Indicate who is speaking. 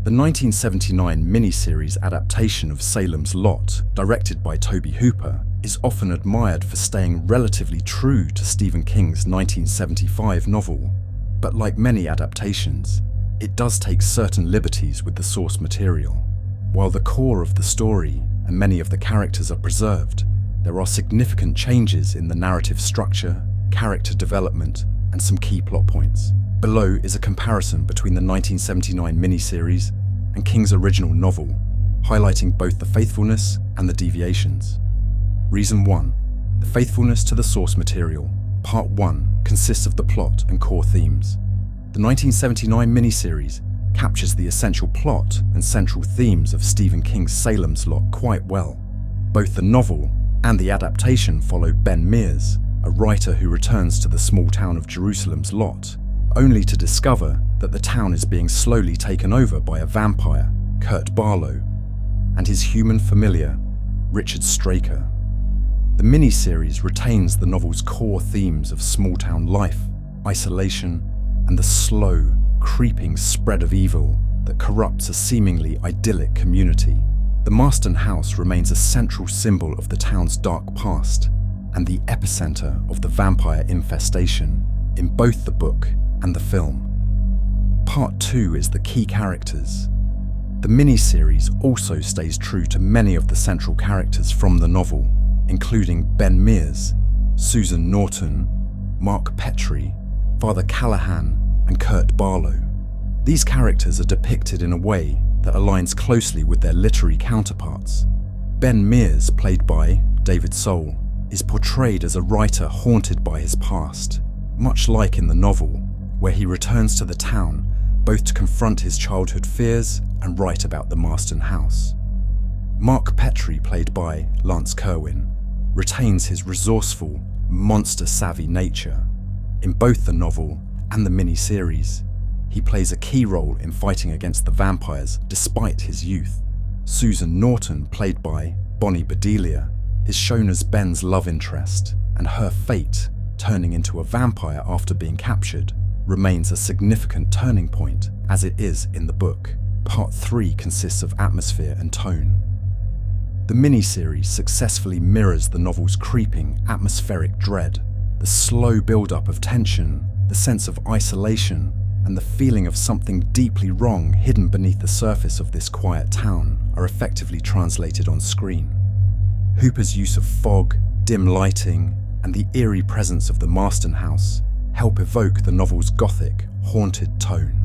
Speaker 1: The 1979 miniseries adaptation of Salem's Lot, directed by Toby Hooper, is often admired for staying relatively true to Stephen King's 1975 novel. But like many adaptations, it does take certain liberties with the source material. While the core of the story and many of the characters are preserved, there are significant changes in the narrative structure, character development, and some key plot points. Below is a comparison between the 1979 miniseries and King's original novel, highlighting both the faithfulness and the deviations. Reason 1. The faithfulness to the source material. Part 1 consists of the plot and core themes. The 1979 miniseries captures the essential plot and central themes of Stephen King's Salem's Lot quite well. Both the novel and the adaptation follow Ben Mears, a writer who returns to the small town of Jerusalem's Lot, only to discover that the town is being slowly taken over by a vampire, Kurt Barlow, and his human familiar, Richard Straker. The miniseries retains the novel's core themes of small-town life, isolation, and the slow, creeping spread of evil that corrupts a seemingly idyllic community. The Marston house remains a central symbol of the town's dark past and the epicenter of the vampire infestation in both the book and the film. Part 2 is the key characters. The miniseries also stays true to many of the central characters from the novel, including Ben Mears, Susan Norton, Mark Petrie, Father Callahan, and Kurt Barlow. These characters are depicted in a way that aligns closely with their literary counterparts. Ben Mears, played by David Soul, is portrayed as a writer haunted by his past, much like in the novel, where he returns to the town both to confront his childhood fears and write about the Marston house. Mark Petrie, played by Lance Kerwin, retains his resourceful, monster-savvy nature. In both the novel and the miniseries, he plays a key role in fighting against the vampires despite his youth. Susan Norton, played by Bonnie Bedelia, is shown as Ben's love interest, and her fate, turning into a vampire after being captured, remains a significant turning point, as it is in the book. Part 3 consists of atmosphere and tone. The miniseries successfully mirrors the novel's creeping, atmospheric dread. The slow build-up of tension, the sense of isolation, and the feeling of something deeply wrong hidden beneath the surface of this quiet town are effectively translated on screen. Hooper's use of fog, dim lighting, and the eerie presence of the Marston house help evoke the novel's gothic, haunted tone.